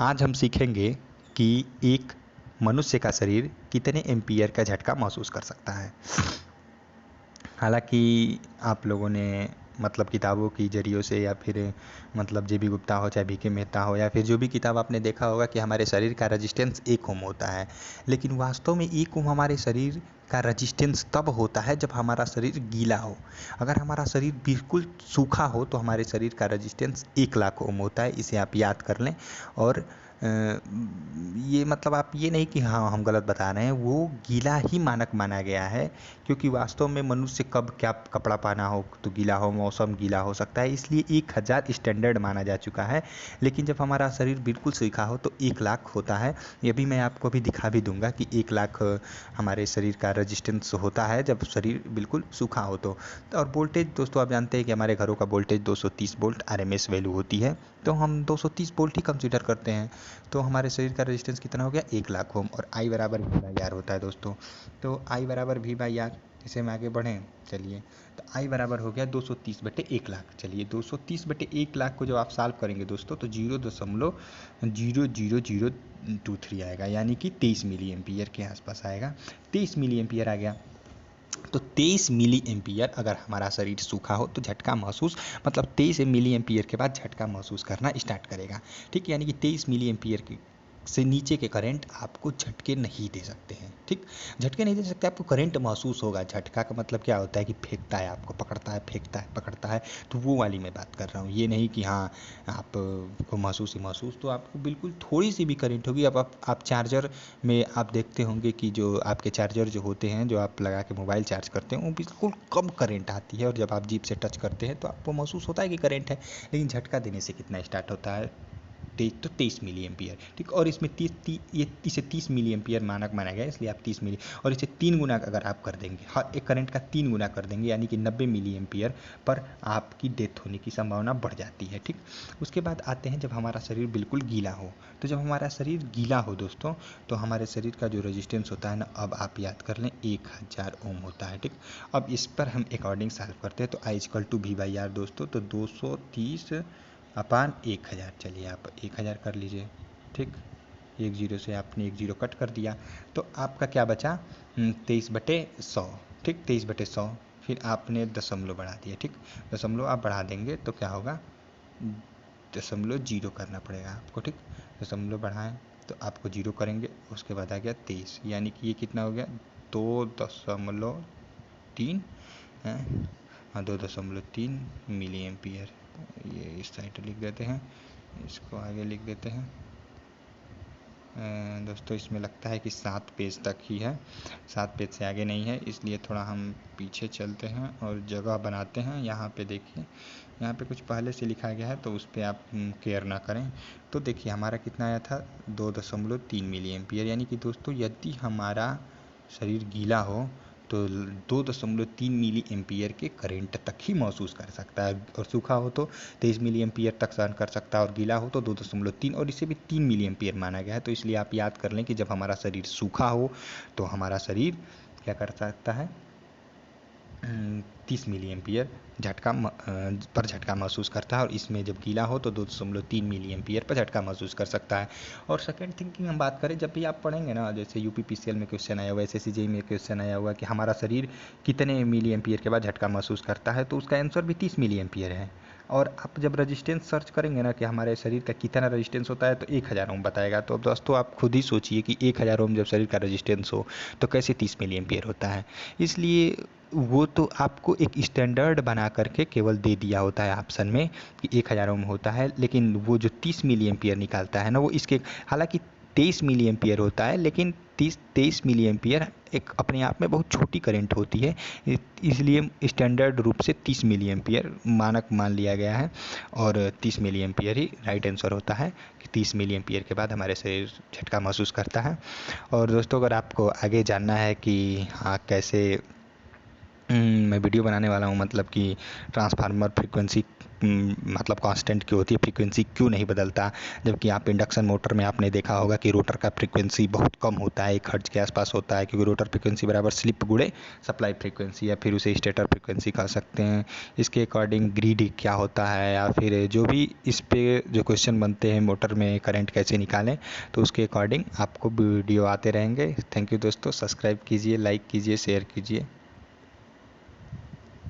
आज हम सीखेंगे कि एक मनुष्य का शरीर कितने एम्पीयर का झटका महसूस कर सकता है। हालांकि आप लोगों ने मतलब किताबों की जरियों से या फिर मतलब जे बी गुप्ता हो चाहे बी के मेहता हो या फिर जो भी किताब आपने देखा होगा कि हमारे शरीर का रजिस्टेंस 1 ओम होता है, लेकिन वास्तव में 1 ओम हमारे शरीर का रजिस्टेंस तब होता है जब हमारा शरीर गीला हो। अगर हमारा शरीर बिल्कुल सूखा हो तो हमारे शरीर का रजिस्टेंस 1,00,000 ओम होता है। इसे आप याद कर लें। और ये मतलब आप ये नहीं कि हाँ हम गलत बता रहे हैं, वो गीला ही मानक माना गया है, क्योंकि वास्तव में मनुष्य कब क्या कपड़ा पहना हो तो गीला हो, मौसम गीला हो सकता है, इसलिए 1,000 स्टैंडर्ड माना जा चुका है। लेकिन जब हमारा शरीर बिल्कुल सूखा हो तो 1,00,000 होता है। ये भी मैं आपको अभी दिखा भी दूंगा कि 1,00,000 हमारे शरीर का रजिस्टेंस होता है जब शरीर बिल्कुल सूखा हो तो। और वोल्टेज दोस्तों आप जानते हैं कि हमारे घरों का वोल्टेज 230 वोल्ट RMS वैल्यू होती है, तो हम 230 वोल्ट ही कंसीडर करते हैं। तो हमारे शरीर का रेजिस्टेंस कितना हो गया 1,00,000 ओम, और आई बराबर V/R होता है दोस्तों। तो आई बराबर V/R, इसे हम आगे बढ़ें चलिए, तो आई बराबर हो गया 230/1,00,000। चलिए 230/1,00,000 को जब आप सॉल्व करेंगे दोस्तों तो 0.00023 आएगा, यानी कि 23 मिली एम्पियर के आसपास आएगा। 23 मिली एम्पियर आ गया। तो 23 मिली एम्पियर अगर हमारा शरीर सूखा हो तो झटका महसूस मतलब 23 मिली एम्पियर के बाद झटका महसूस करना स्टार्ट करेगा। ठीक, यानी कि 23 मिली एम्पियर से नीचे के करंट आपको झटके नहीं दे सकते हैं। ठीक, झटके नहीं दे सकते, आपको करंट महसूस होगा। झटका का मतलब क्या होता है कि फेंकता है, आपको पकड़ता है, फेंकता है, पकड़ता है, तो वो वाली मैं बात कर रहा हूँ। ये नहीं कि हाँ आपको महसूस ही महसूस, तो आपको बिल्कुल थोड़ी सी भी करंट होगी। अब आप चार्जर में आप देखते होंगे कि जो आपके चार्जर जो होते हैं, जो आप लगा के मोबाइल चार्ज करते हैं, वो बिल्कुल कम करंट आती है, और जब आप जीभ से टच करते हैं तो आपको महसूस होता है कि करंट है। लेकिन झटका देने से कितना स्टार्ट होता है, 23 मिली एम्पियर। ठीक, और इसमें इसे 30 मिली एम्पियर मानक माना गया, इसलिए आप 30 मिली, और इसे 3 गुना अगर आप कर देंगे, हर एक करंट का 3 गुना कर देंगे, यानी कि 90 मिली एम्पियर पर आपकी डेथ होने की संभावना बढ़ जाती है। ठीक, उसके बाद आते हैं जब हमारा शरीर बिल्कुल गीला हो। तो जब हमारा शरीर गीला हो दोस्तों, तो हमारे शरीर का जो रेजिस्टेंस होता है ना, अब आप याद कर लें 1,000 ओम होता है। ठीक, अब इस पर हम अकॉर्डिंग सॉल्व करते हैं, तो I = V/R दोस्तों, तो 230/1000। चलिए आप 1,000 कर लीजिए। ठीक, एक जीरो से आपने एक जीरो कट कर दिया, तो आपका क्या बचा 23/100। ठीक, 23/100, फिर आपने दशमलव बढ़ा दिया। ठीक, दशमलव आप बढ़ा देंगे तो क्या होगा, 0.0 करना पड़ेगा आपको। ठीक, दशमलव बढ़ाएं तो आपको 0 करेंगे, उसके बाद आ गया 23, यानी कि ये कितना हो गया 2.3 है, हाँ 2.3 मिली एम्पियर। ये इस साइड लिख देते हैं, इसको आगे लिख देते हैं। दोस्तों इसमें लगता है कि 7 पेज तक ही है, 7 पेज से आगे नहीं है, इसलिए थोड़ा हम पीछे चलते हैं और जगह बनाते हैं। यहाँ पे देखिए, यहाँ पे कुछ पहले से लिखा गया है, तो उस पर आप केयर ना करें। तो देखिए हमारा कितना आया था 2.3 मिली एम्पियर, यानी कि दोस्तों यदि हमारा शरीर गीला हो तो 2.3 मिली एम्पियर के करंट तक ही महसूस कर सकता है, और सूखा हो तो 23 मिली एम्पियर तक सहन कर सकता है, और गीला हो तो 2.3, और इसे भी 3 मिली एम्पियर माना गया है। तो इसलिए आप याद कर लें कि जब हमारा शरीर सूखा हो तो हमारा शरीर क्या कर सकता है, 30 मिली एम्पियर पर झटका महसूस करता है, और इसमें जब गीला हो तो 2.3 मिली एम्पियर पर झटका महसूस कर सकता है। और सेकंड थिंग की हम बात करें, जब भी आप पढ़ेंगे ना, जैसे UPPCL में क्वेश्चन आया हुआ, SSC JEE में क्वेश्चन आया हुआ कि हमारा शरीर कितने मिली एम्पियर के बाद झटका महसूस करता है, तो उसका आंसर भी 30 मिली एम्पियर है। और आप जब रजिस्टेंस सर्च करेंगे ना कि हमारे शरीर का कितना रजिस्टेंस होता है, तो 1,000 ओम बताएगा। तो अब दोस्तों आप खुद ही सोचिए कि 1,000 ओम जब शरीर का रजिस्टेंस हो तो कैसे 30 मिली एम्पियर होता है। इसलिए वो तो आपको एक स्टैंडर्ड बना करके केवल दे दिया होता है ऑप्शन में कि 1,000 ओम होता है, लेकिन वो जो 30 मिली एम्पियर निकालता है ना, वो इसके हालांकि 23 मिली एम्पियर होता है, लेकिन 23 मिली एम्पियर एक अपने आप में बहुत छोटी करंट होती है, इसलिए स्टैंडर्ड रूप से 30 मिली एम्पियर मानक मान लिया गया है, और 30 मिली एम्पियर ही राइट आंसर होता है कि 30 मिली एम्पियर के बाद हमारे शरीर झटका महसूस करता है। और दोस्तों अगर आपको आगे जानना है कि हाँ कैसे मैं वीडियो बनाने वाला हूँ, मतलब कि ट्रांसफार्मर फ्रीक्वेंसी मतलब कांस्टेंट क्यों होती है, फ्रीक्वेंसी क्यों नहीं बदलता, जबकि आप इंडक्शन मोटर में आपने देखा होगा कि रोटर का फ्रीक्वेंसी बहुत कम होता है, 1 हर्ट्ज के आसपास होता है, क्योंकि रोटर फ्रीक्वेंसी बराबर स्लिप गुणे सप्लाई फ्रीक्वेंसी, या फिर उसे स्टेटर फ्रीक्वेंसी कह सकते हैं। इसके अकॉर्डिंग ग्रिड क्या होता है, या फिर जो भी इस पे जो क्वेश्चन बनते हैं मोटर में करंट कैसे निकालें, तो उसके अकॉर्डिंग आपको वीडियो आते रहेंगे। थैंक यू दोस्तों, सब्सक्राइब कीजिए, लाइक कीजिए, शेयर कीजिए।